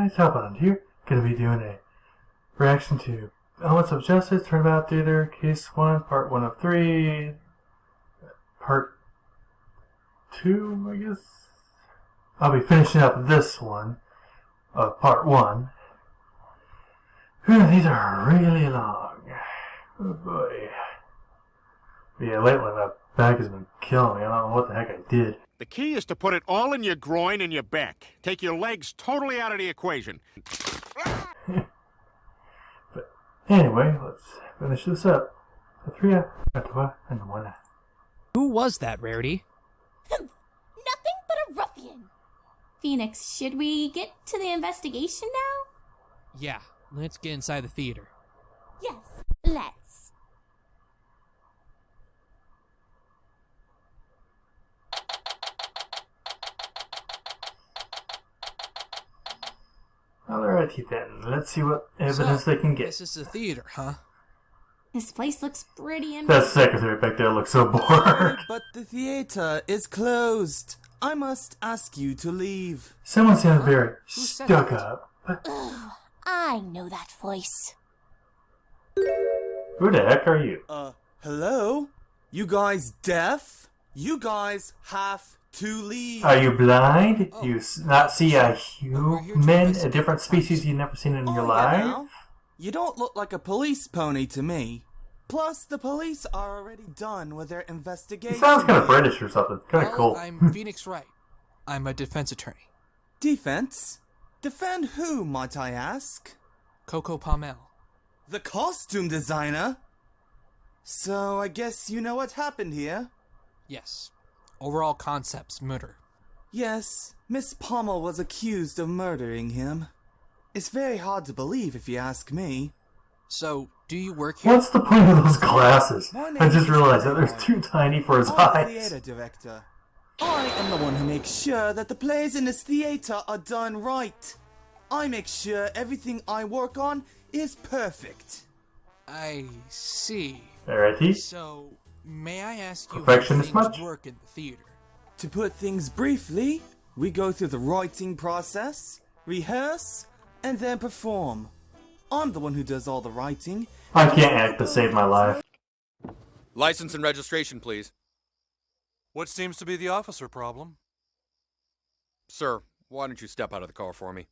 guys, how about here? Gonna be doing a reaction to Elements of Justice, Turnabout Theater, Case 1, Part 1 of 3, Part 2, I guess? I'll be finishing up this one, of Part 1. These are really long. Oh boy. But yeah, lately my back has been killing me. I don't know what the heck I did. The key is to put it all in your groin and your back. Take your legs totally out of the equation. But anyway, let's finish this up. The 3 and 1. Who was that, Rarity? Nothing but a ruffian. Phoenix, should we get to the investigation now? Yeah, let's get inside the theater. Yes, let's. Alrighty then, let's see what evidence they can get. This is the theater, huh? This place looks pretty That interesting. secretary back there looks so bored. But the theater is closed. I must ask you to leave. Someone sounds very Who said stuck that? up. Ugh, I know that voice. Who the heck are you? Hello? You guys deaf? You guys have to leave. Are you blind? Oh. Do you not see a we're here to human, a investigate different crimes. species you've never seen in your Yeah, life? now. You don't look like a police pony to me. Plus, the police are already done with their He investigation. sounds kind of British or something. Kind of cool. I'm Phoenix Wright. I'm a defense attorney. Defense? Defend who, might I ask? Coco Palmel. The costume designer? So, I guess you know what happened here? Yes. Overall concepts, murder. Yes, Miss Pommel was accused of murdering him. It's very hard to believe if you ask me. So, do you work here? What's the point of those glasses? My I name just is realized that they're Turnabout. too tiny for his I'm the eyes. theater director. I am the one who makes sure that the plays in this theater are done right. I make sure everything I work on is perfect. I see. Alrighty. So, may I ask you how Perfectionist things much? work in the theater? To put things briefly, we go through the writing process, rehearse, and then perform. I'm the one who does all the writing. I can't act to save my life. License and registration, please. What seems to be the officer problem? Sir, why don't you step out of the car for me?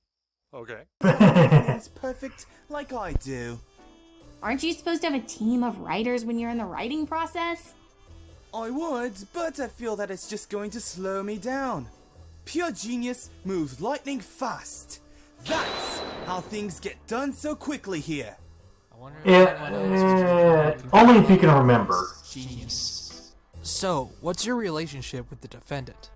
Okay. It's perfect like I do. Aren't you supposed to have a team of writers when you're in the writing process? I would, but I feel that it's just going to slow me down. Pure genius moves lightning fast. That's how things get done so quickly here. I wonder if anyone else was recording. Only if you can remember. Genius. So, what's your relationship with the defendant?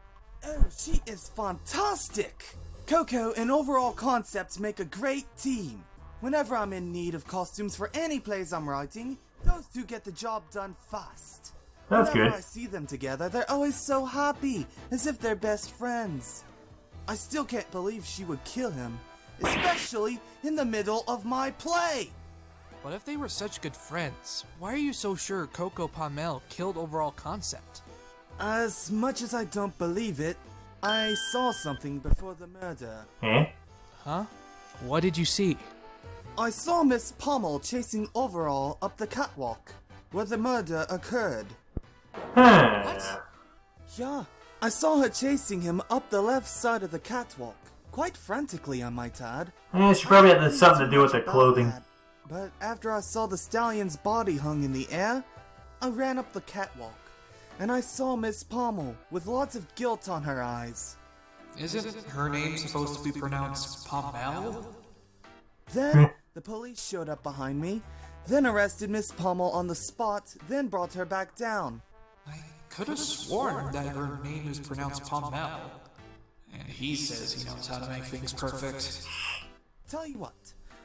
Oh, she is fantastic! Coco and overall concepts make a great team. Whenever I'm in need of costumes for any plays I'm writing, those two get the job done fast. That's Whenever good. I see them together, they're always so happy, as if they're best friends. I still can't believe she would kill him, especially in the middle of my play. But if they were such good friends, why are you so sure Coco Palmel killed Overall Concept? As much as I don't believe it, I saw something before the murder. Eh? Huh? What did you see? I saw Miss Pommel chasing Overall up the catwalk, where the murder occurred. Huh. Yeah, I saw her chasing him up the left side of the catwalk. Quite frantically, I might add. She probably I had don't something know to do with too the much clothing. about that, but after I saw the stallion's body hung in the air, I ran up the catwalk, and I saw Miss Pommel with lots of guilt on her eyes. Isn't her name supposed to be pronounced Palmel? Then, the police showed up behind me, then arrested Miss Pommel on the spot, then brought her back down. I could have sworn that her name is pronounced Palmel. And he says he knows how to make things perfect. Tell you what.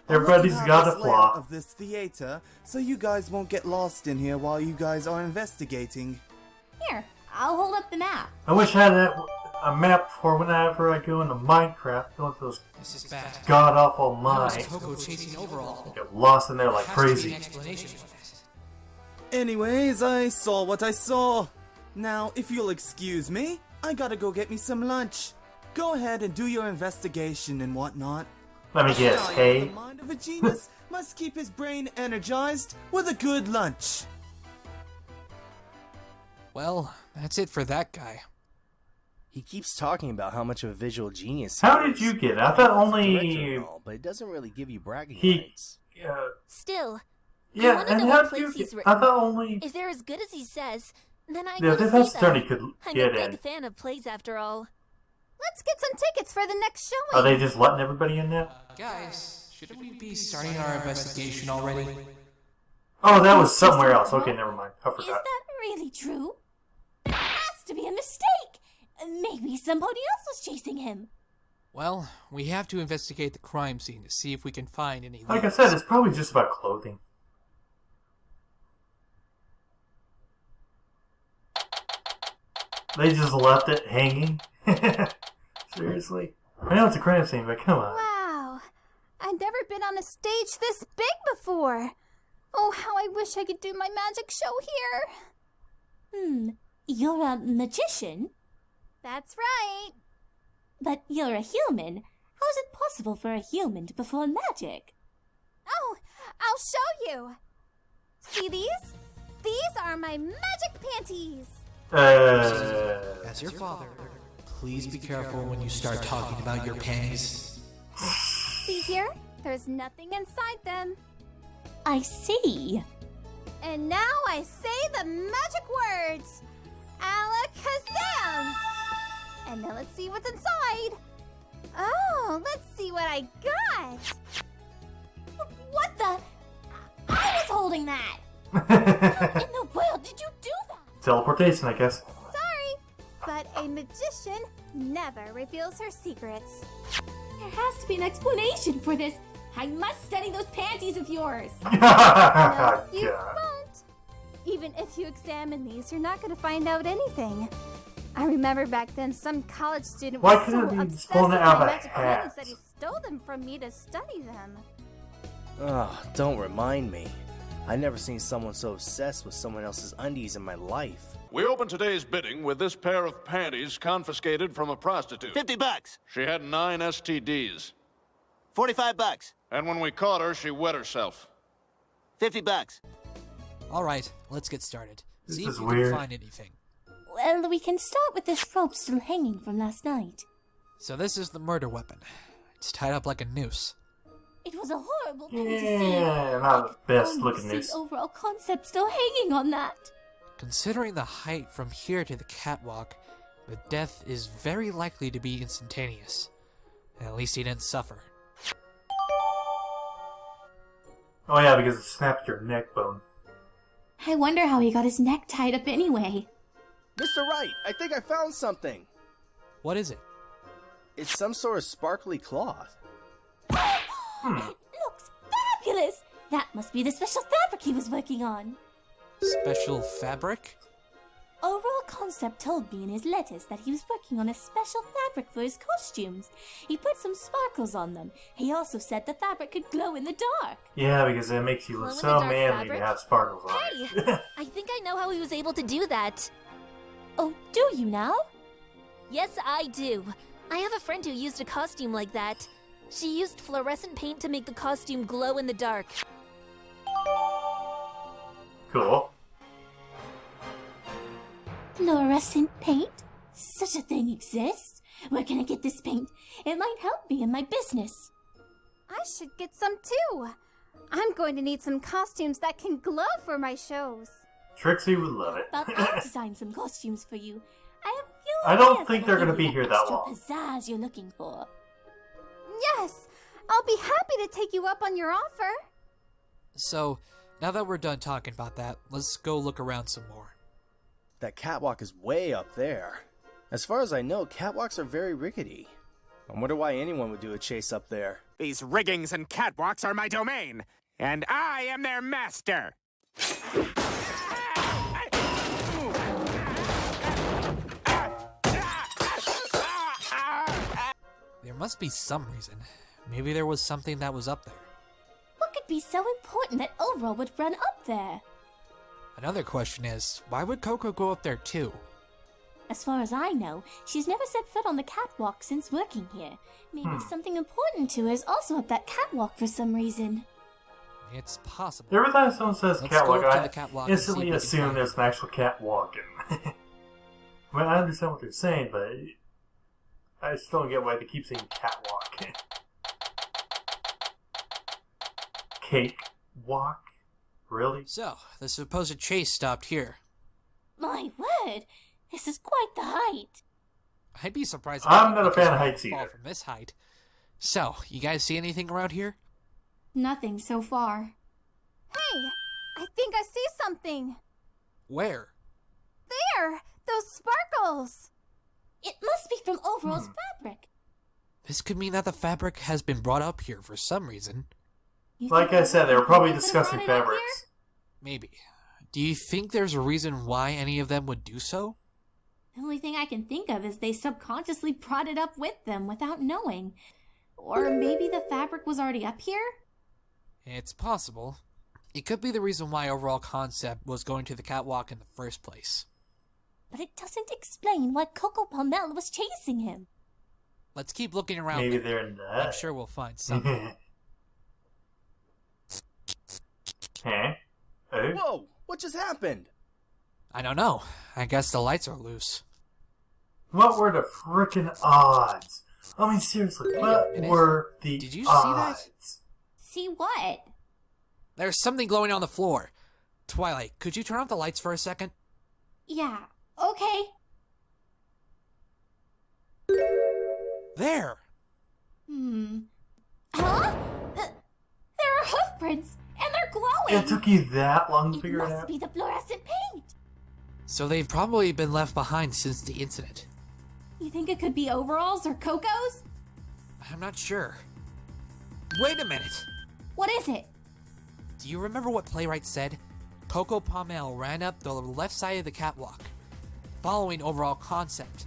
Everybody's I'll let you got have a this flaw. layout of this theater, so you guys won't get lost in here while you guys are investigating. Here, I'll hold up the map. I wish I had a map for whenever I go into Minecraft. Go into those This is bad. god awful How is mines. Coco chasing Overall? Get lost in there like There has to be an crazy. explanation for this. Anyways, I saw what I saw. Now, if you'll excuse me, I gotta go get me some lunch. Go ahead and do your investigation and whatnot. Let me A guess, scion with hey? the mind of a genius must keep his brain energized with a good lunch. Well, that's it for that guy. He keeps talking about how much of a visual genius he How is. did you get it? I thought He's a director only and all, but it doesn't really give you bragging he. rights. Still, Yeah, wanna and know how what did you place he's get? written. I thought only. if they're as good as he says, then I Yeah, want to that's see Tony them. could I'm a get big in. fan of plays after all. Let's get some tickets for the next showing. Are they just letting everybody in now? Guys, shouldn't we be starting our investigation already? Oh, that was somewhere else. Okay, never mind. I Is forgot. that really true? It has to be a mistake. Maybe somebody else was chasing him. Well, we have to investigate the crime scene to see if we can find any leads. Like I said, it's probably just about clothing. They just left it hanging. Seriously? I know it's a crime scene, but come on. Wow. I've never been on a stage this big before. Oh, how I wish I could do my magic show here. You're a magician, That's right. but you're a human. How is it possible for a human to perform magic? Oh, I'll show you. See these? These are my magic panties. As your father, please be careful when you start talking about your panties. See here? There's nothing inside them. I see. And now I say the magic words. Alakazam! And now let's see what's inside. Oh, let's see what I got. What the? I was holding that. How in the world did you do that? Teleportation, I guess. Sorry, but a magician never reveals her secrets. There has to be an explanation for this. I must study those panties of yours. No, you God. won't. Even if you examine these, you're not going to find out anything. I remember back then some college student Why was so couldn't he obsessed pull with it out my of a magic hat? panties that he stole them from me to study them. Ugh, don't remind me. I've never seen someone so obsessed with someone else's undies in my life. We open today's bidding with this pair of panties confiscated from a prostitute. $50. She had 9 STDs. $45. And when we caught her, she wet herself. $50. Alright, let's get started. This See is if you weird. can find anything. Well, we can start with this rope still hanging from last night. So this is the murder weapon. It's tied up like a noose. It was a horrible thing to see. Yeah, not the best Only looking see news. overall concept still hanging on that. Considering the height from here to the catwalk, the death is very likely to be instantaneous. At least he didn't suffer. Oh yeah, because it snapped your neck bone. I wonder how he got his neck tied up anyway. Mr. Wright, I think I found something. What is it? It's some sort of sparkly cloth. It looks fabulous! That must be the special fabric he was working on. Special fabric? Overall Concept told me in his letters that he was working on a special fabric for his costumes. He put some sparkles on them. He also said the fabric could glow in the dark. Yeah, because it makes you look so Glow-in-the-dark manly fabric? to have sparkles on Hey, it. I think I know how he was able to do that. Oh, do you now? Yes, I do. I have a friend who used a costume like that. She used fluorescent paint to make the costume glow in the dark. Cool. Fluorescent paint? Such a thing exists? Where can I get this paint? It might help me in my business. I should get some too. I'm going to need some costumes that can glow for my shows. Trixie would love it. But I'll design some costumes for you. I have few I don't ideas think that'll they're gonna give you be here the that extra long. pizzazz you're looking for. Yes, I'll be happy to take you up on your offer. So, now that we're done talking about that, let's go look around some more. That catwalk is way up there. As far as I know, catwalks are very rickety. I wonder why anyone would do a chase up there. These riggings and catwalks are my domain, and I am their master. There must be some reason. Maybe there was something that was up there. What could be so important that Overall would run up there? Another question is, why would Coco go up there too? As far as I know, she's never set foot on the catwalk since working here. Maybe something important to her is also up that catwalk for some reason. It's possible. Every time someone says Let's catwalk, go up to I the catwalk and instantly see if we can assume find there's an actual cat walking. I mean, I understand what they're saying, but I still don't get why they keep saying catwalk. Cake walk? Really? So, the supposed chase stopped here. My word, this is quite the height. I'd be surprised. I'm not a fan of fall heights either. from this height. So, you guys see anything around here? Nothing so far. Hey, I think I see something. Where? There! Those sparkles! It must be from Overall's fabric. This could mean that the fabric has been brought up here for some reason. Like I said, they were probably discussing fabrics. Maybe. Do you think there's a reason why any of them would do so? The only thing I can think of is they subconsciously brought it up with them without knowing. Or maybe the fabric was already up here? It's possible. It could be the reason why Overall Concept was going to the catwalk in the first place. But it doesn't explain why Coco Palmel was chasing him. Let's keep looking around. Maybe there. they're not. I'm sure we'll find something. Huh? Oh? Whoa! What just happened? I don't know. I guess the lights are loose. What were the frickin' odds? I mean, seriously, what were the Did you see odds? that? See what? There's something glowing on the floor. Twilight, could you turn off the lights for a second? Yeah, okay. There! Huh? There are hoof prints, and they're glowing! It took you that long to It figure it must out? be the fluorescent paint! So they've probably been left behind since the incident. You think it could be Overalls or Coco's? I'm not sure. Wait a minute! What is it? Do you remember what Playwright said? Coco Palmel ran up the left side of the catwalk, following Overall Concept,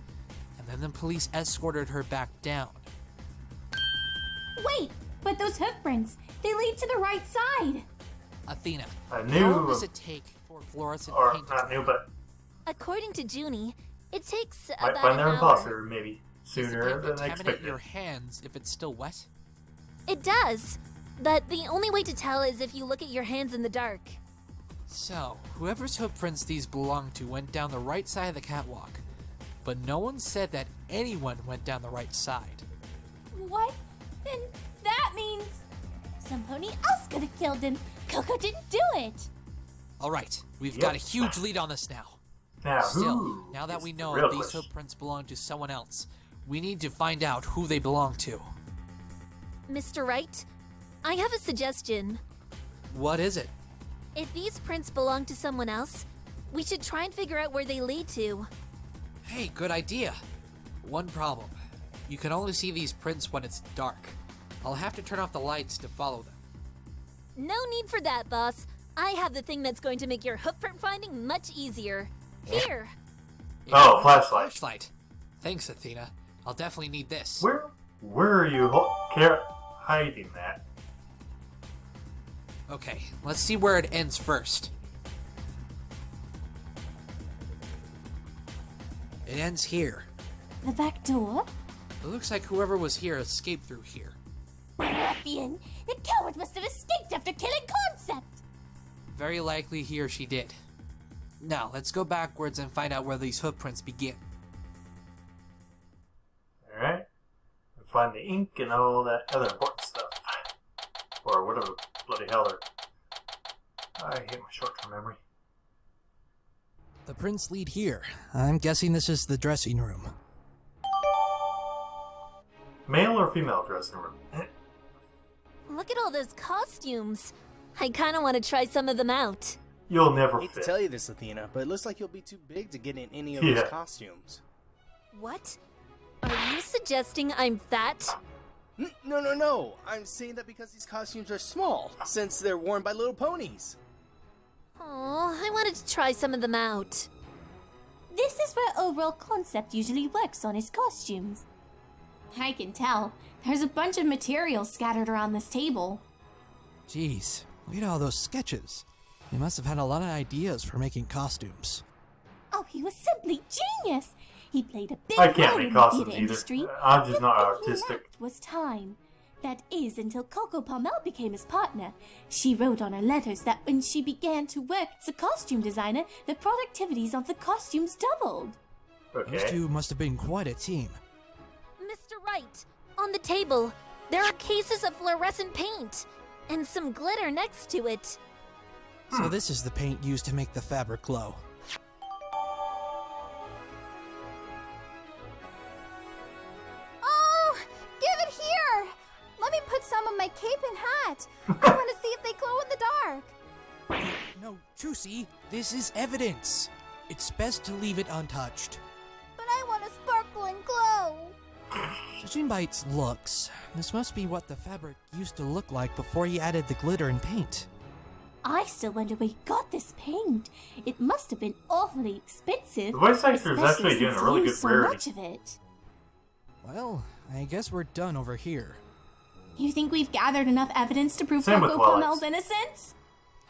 and then the police escorted her back down. Wait, but those hoof prints, they lead to the right side. Athena, I how knew, long does it take for fluorescent or paint to not dry? new, but According to Junie, it takes might about find an their hour. imposter maybe Does the sooner paint than contaminate expected. your hands if it's still wet? It does, but the only way to tell is if you look at your hands in the dark. So, whoever's hoof prints these belong to went down the right side of the catwalk, but no one said that anyone went down the right side. What? Then that means somebody else could have killed him. Coco didn't do it. Alright, we've Yep. got a huge lead on this now. Now, Still, who now that is we the know real these question? hoof prints belong to someone else, we need to find out who they belong to. Mr. Wright, I have a suggestion. What is it? If these prints belong to someone else, we should try and figure out where they lead to. Hey, good idea. One problem. You can only see these prints when it's dark. I'll have to turn off the lights to follow them. No need for that, boss. I have the thing that's going to make your hoof print finding much easier. Here. Oh, flashlight. Flashlight. Thanks, Athena. I'll definitely need this. Where are you hiding that? Okay, let's see where it ends first. It ends here. The back door? It looks like whoever was here escaped through here. Ruffian! The coward must have escaped after killing Concept! Very likely he or she did. Now, let's go backwards and find out where these hoof prints begin. Alright. And find the ink and all that other important stuff. Or whatever bloody hell they're... I hate my short-term memory. The prints lead here. I'm guessing this is the dressing room. Male or female dressing room? Look at all those costumes. I kind of want to try some of them out. You'll never Hate to fit. tell you this, Athena, but it looks like you'll be too big to get in any of Yeah. those costumes. What? Are you suggesting I'm fat? No. I'm saying that because these costumes are small, since they're worn by little ponies. Oh, I wanted to try some of them out. This is where Overall Concept usually works on his costumes. I can tell. There's a bunch of materials scattered around this table. Jeez, look at all those sketches. He must have had a lot of ideas for making costumes. Oh, he was simply genius! He played a big I can't role make in the costumes theater either. industry. I'm just The not thing he artistic. lacked was time. That is, until Coco Pommel became his partner. She wrote on her letters that when she began to work as a costume designer, the productivities of the costumes doubled. Those two must have been quite a team. Mr. Wright, on the table, there are cases of fluorescent paint and some glitter next to it. So this is the paint used to make the fabric glow. Oh, give it here! Let me put some on my cape and hat. I want to see if they glow in the dark. No, Trucy, this is evidence. It's best to leave it untouched. But I want to sparkle and glow. Judging by its looks, this must be what the fabric used to look like before he added the glitter and paint. I still wonder where he got this paint. It must have been awfully expensive. The voice actor is especially actually doing since a really he good used so rarity. much of it. Well, I guess we're done over here. You think we've gathered enough evidence to prove Same with Coco Wallace. Pommel's innocence?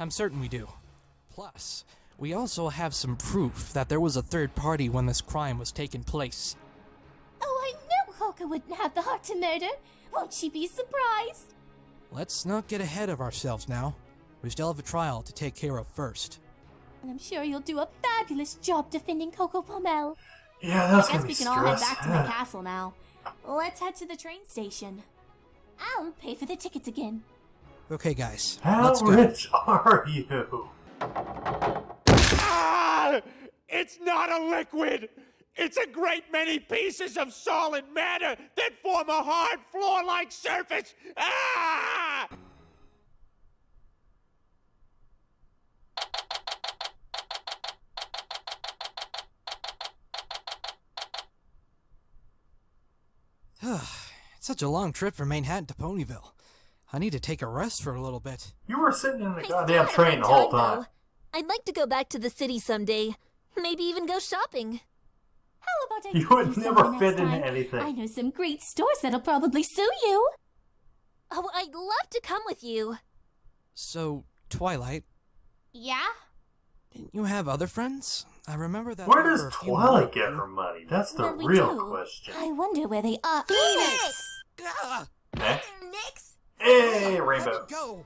I'm certain we do. Plus, we also have some proof that there was a third party when this crime was taking place. Oh, I knew Coco wouldn't have the heart to murder. Won't she be surprised? Let's not get ahead of ourselves now. We still have a trial to take care of first. And I'm sure you'll do a fabulous job defending Coco Pommel. Yeah, that's I gonna guess be we can all head stress. back to my castle now. Let's head to the train station. I'll pay for the tickets again. Okay, guys, How let's go. rich are you? Ah! It's not a liquid! It's a great many pieces of solid matter that form a hard floor-like surface! Ah! It's such a long trip from Manhattan to Ponyville. I need to take a rest for a little bit. You were sitting in the I goddamn still had a train fun the whole time, time. though. I'd like to go back to the city someday. Maybe even go shopping. How about I You take would somewhere never next fit into time? anything. I know some great stores that'll probably suit you. Oh, I'd love to come with you. So, Twilight, Yeah? didn't you have other friends? I remember that. Where there does were a few Twilight more. get her money? That's the Well, we real do. question. I wonder where they are. Phoenix! Ah, Eh? Nix? Hey, let Rainbow. it go.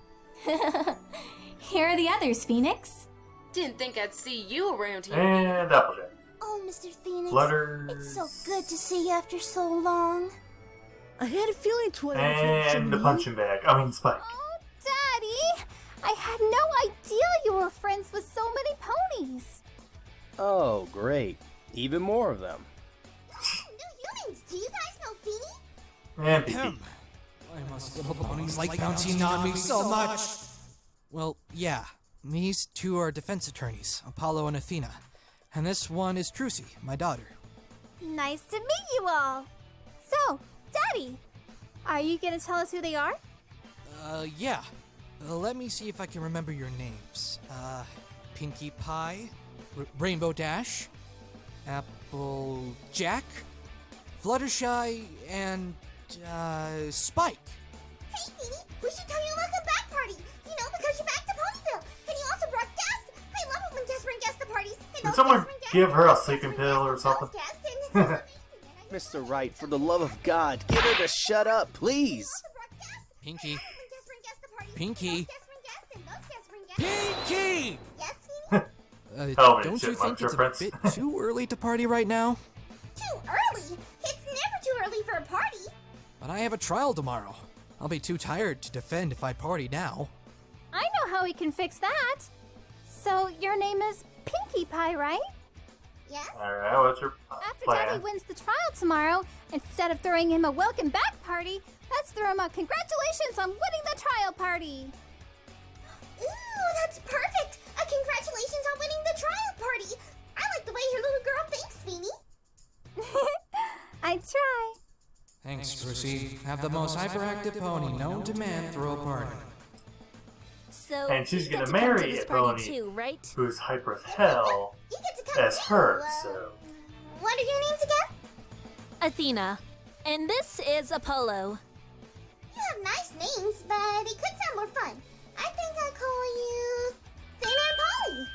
Here are the others, Phoenix. Didn't think I'd see you around here. And Applejack. Oh, Mr. Phoenix. Flutters. It's so good to see you after so long. I had a feeling Twilight And the punching bag. I mean, Spike. Oh, Daddy! I had no idea you were friends with so many ponies. Oh, great. Even more of them. New humans, do you guys know Feeny? And PP. Ahem. Why must little ponies like bouncing on me so much? Well, yeah. These two are defense attorneys, Apollo and Athena. And this one is Trucy, my daughter. Nice to meet you all. So, Daddy, are you gonna tell us who they are? Yeah. Let me see if I can remember your names. Pinkie Pie, Rainbow Dash, Applejack, Fluttershy, and, Spike. Hey, Feeny, we should throw you a welcome back party. You know, because you're back to Ponyville. And you also brought guests. I love it when guests bring guests to parties. And Did those someone guests bring guests, give her a those sleeping guests bring pill or guests, those something? guests, and it's so amazing. And I just Mr. Wright, for the love of God, get her to shut up, please. also brought guests. Pinkie. And when guests bring guests to parties, Pinkie. those guests bring guests, and those guests bring guests. Pinkie! Yes, Feeny? Tell me, Don't you chipmunk think it's a difference. bit too early to party right now? Too early? It's never too early for a party. But I have a trial tomorrow. I'll be too tired to defend if I party now. I know how we can fix that. So, your name is Pinkie Pie, right? Yes. Alright, what's your After plan? Daddy wins the trial tomorrow, instead of throwing him a welcome back party, let's throw him a congratulations on winning the trial party. Ooh, that's perfect! A congratulations on winning the trial party! I like the way your little girl thinks, Feeny. I try. Thanks, Trucy. Have the most hyperactive pony known to man throw a party. So, And she's you get gonna to come to marry this a party pony too, right? who's hyper as hell You get to come as too. her, so. What are your names again? Athena. And this is Apollo. You have nice names, but it could sound more fun. I think I'll call you Thin and Polly.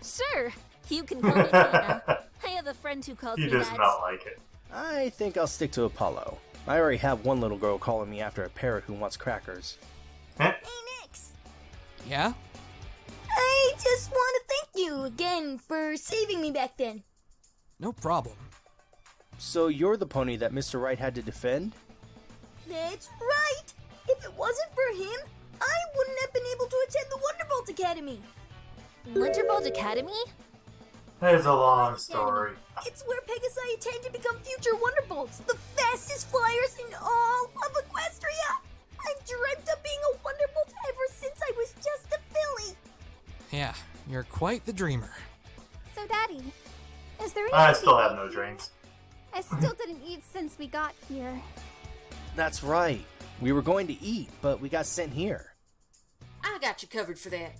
Sure, you can call me Athena. I have a friend friend who calls He me does that. not like it. I think I'll stick to Apollo. I already have one little girl calling me after a parrot who wants crackers. Hey, Nix. Yeah? I just want to thank you again for saving me back then. No problem. So you're the pony that Mr. Wright had to defend? That's right. If it wasn't for him, I wouldn't have been able to attend the Wonderbolt Academy. Wonderbolt Academy? There's a long story. It's where Pegasi attend to become future Wonderbolts, the fastest flyers in all of Equestria. I've dreamt of being a Wonderbolt ever since I was just a filly. Yeah, you're quite the dreamer. So, Daddy, is there I anything still have no dreams. I still didn't eat since we got here. That's right. We were going to eat, but we got sent here. I got you covered for that.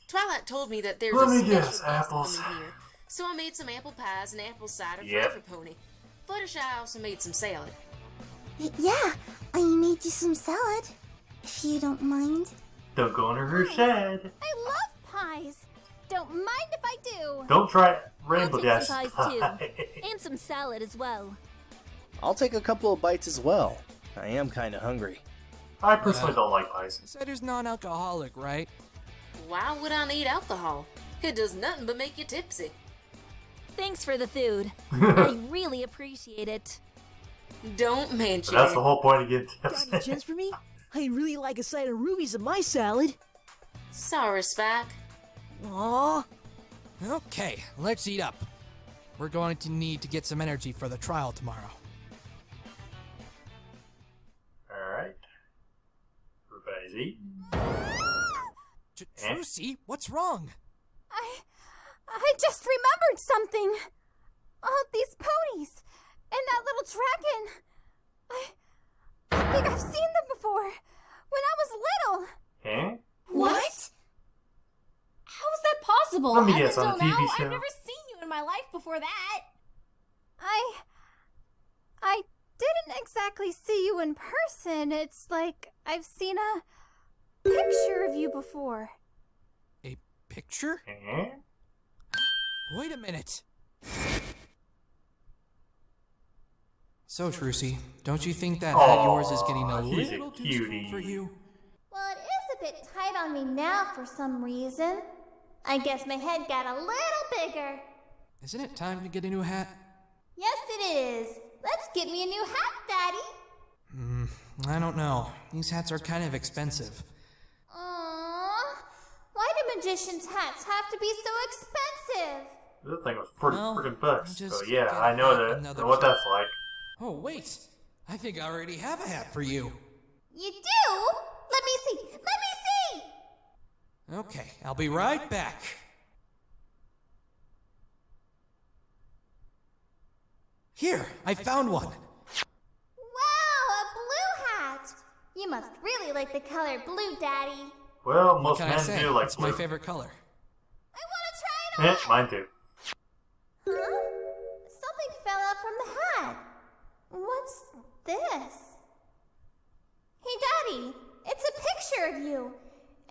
Twilight told me that there's Let a me special guess, guest apples. coming here, so I made some apple pies and apple cider Yep. for every pony. Fluttershy also made some salad. Yeah, I made you some salad, if you don't mind. Don't go under her shed. I love pies. Don't mind if I do. Don't try Rainbow I'll Dash. take some pies too. And some salad as well. I'll take a couple of bites as well. I am kinda hungry. I personally don't like pies. Cider's non-alcoholic, right? Why would I need alcohol? It does nothing but make you tipsy. Thanks for the food. I really appreciate it. Don't mention But that's it. the whole point of getting Got any tips. chance for me? I'd really like a side of rubies in my salad. Sorry, Spike. Aww. Okay, let's eat up. We're going to need to get some energy for the trial tomorrow. Alright. Everybody's eating. Trucy, what's wrong? I just remembered something. Oh, these ponies and that little dragon. I think I've seen them before when I was little. Eh? What? How is that possible? Let me Up guess, on a until TV now, show. I've never seen you in my life before that. I didn't exactly see you in person. It's like I've seen a picture of you before. A picture? Eh? Wait a minute. So, Trucy, don't you think that hat of yours is getting a he's a little too cutie. small for you? Well, it is a bit tight on me now for some reason. I guess my head got a little bigger. Isn't it time to get a new hat? Yes, it is. Let's get me a new hat, Daddy. I don't know. These hats are kind of expensive. Aww. Why do magicians' hats have to be so expensive? This thing was pretty Well, freaking bucks. just So yeah, get I know that. another Know what that's like. Oh, wait. I think I already have a hat for you. You do? Let me see. Let me see. Okay, I'll be right back. Here, I found one. Wow, a blue hat. You must really like the color blue, Daddy. Well, What most can I men say? do like It's my blue. favorite color. I want to try it on. Mine too. Huh? Something fell out from the hat. What's this? Hey, Daddy, it's a picture of you.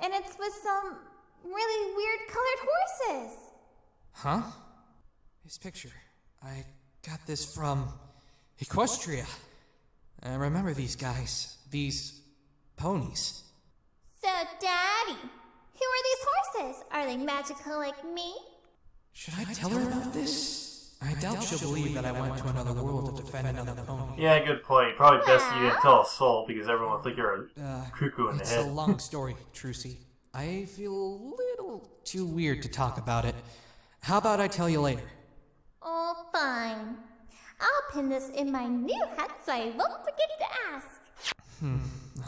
And it's with some really weird colored horses. Huh? This picture. I got this from Equestria. I remember these guys. These ponies. So, Daddy, who are these horses? Are they magical like me? Should I tell her about this? I doubt she'll believe that I went to another world to defend another pony. Yeah, good point. Probably best you didn't tell a soul because everyone will think you're a cuckoo in the It's head. a long story, Trucy. I feel a little too weird to talk about it. How about I tell you later? Oh, fine. I'll pin this in my new hat so I won't forget to ask.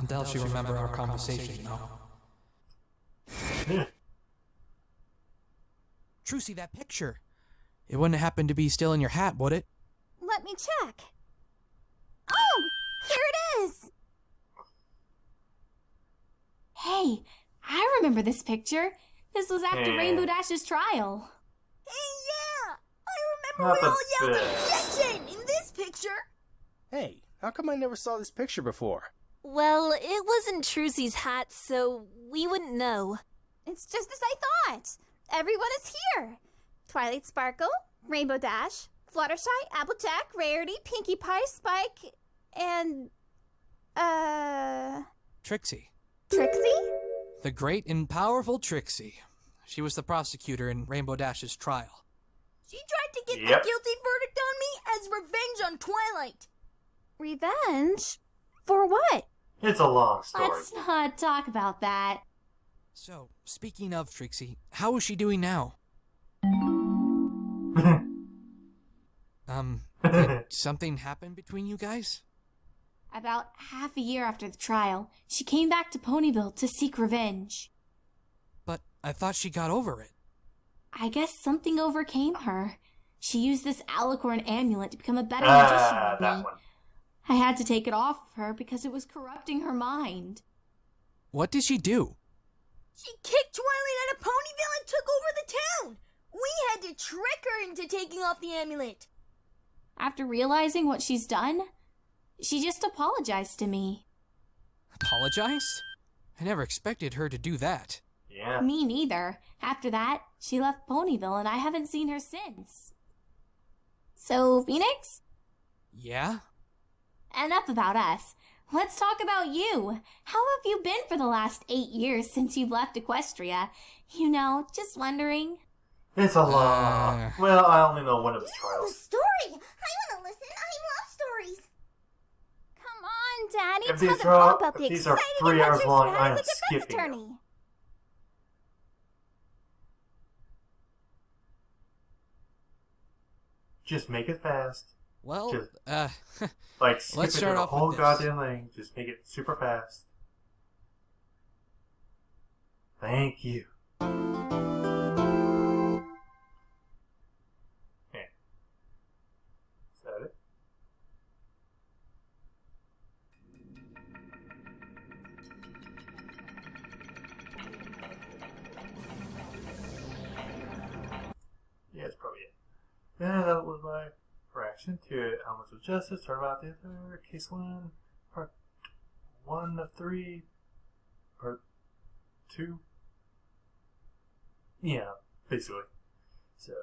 I doubt she'll remember our conversation, though. Trucy, that picture. It wouldn't happen to be still in your hat, would it? Let me check. Oh, here it is. Hey, I remember this picture. This was after Yeah. Rainbow Dash's trial. Hey, yeah. I Not remember we the all yelled best. objection in this picture. Hey, how come I never saw this picture before? Well, it wasn't Trucy's hat, so we wouldn't know. It's just as I thought. Everyone is here. Twilight Sparkle, Rainbow Dash, Fluttershy, Applejack, Rarity, Pinkie Pie, Spike, and... Trixie. Trixie? The great and powerful Trixie. She was the prosecutor in Rainbow Dash's trial. She tried to get Yep. the guilty verdict on me as revenge on Twilight. Revenge? For what? It's a long story. Let's not talk about that. So, speaking of Trixie, how is she doing now? Did something happen between you guys? About half a year after the trial, she came back to Ponyville to seek revenge. But I thought she got over it. I guess something overcame her. She used this alicorn amulet to become a better magician than that me. one. I had to take it off of her because it was corrupting her mind. What did she do? She kicked Twilight out of Ponyville and took over the town. We had to trick her into taking off the amulet. After realizing what she's done, she just apologized to me. Apologize? I never expected her to do that. Yeah. Me neither. After that, she left Ponyville and I haven't seen her since. So, Phoenix? Yeah? Enough about us. Let's talk about you. How have you been for the last 8 years since you've left Equestria? You know, just wondering. It's a long. Well, I only know one of his A trials. story! I want to listen. I love stories. Come on, Daddy. If Tell these them are all all- about the if these are exciting 3 hours adventures you long, had I as am a defense skipping them. attorney. Just make it fast. Well, Just, let's like, skip it start through the off whole with this. goddamn thing. Just make it super fast. Thank you. Okay. Is that it? Yeah, it's probably it. Yeah, that was my reaction to Elements of Justice, Turnabout the Other, Case 1, Part 1 of 3, Part 2. Yeah, basically. So,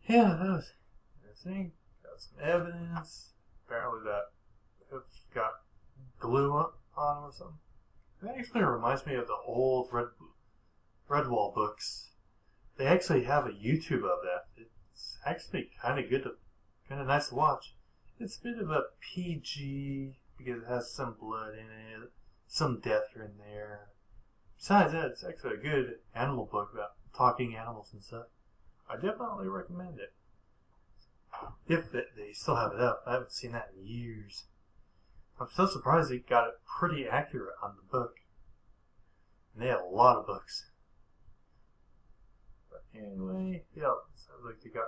yeah, that was interesting. Got some evidence. Apparently that it's got glue on or something. It actually reminds me of the old Redwall books. They actually have a YouTube of that. It's actually kind of good, kind of nice to watch. It's a bit of a PG because it has some blood in it, some death in there. Besides that, it's actually a good animal book about talking animals and stuff. I definitely recommend it. If they still have it up, I haven't seen that in years. I'm so surprised they got it pretty accurate on the book. And they have a lot of books. But anyway, yeah, it sounds like they got,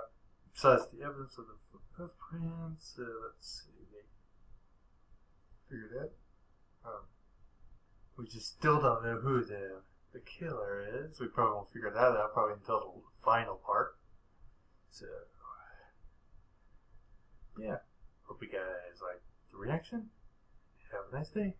besides the evidence of the footprints, let's see, they figured out. We just still don't know who the killer is. We probably won't figure that out probably until the final part. So, yeah. Hope you guys liked the reaction. Have a nice day.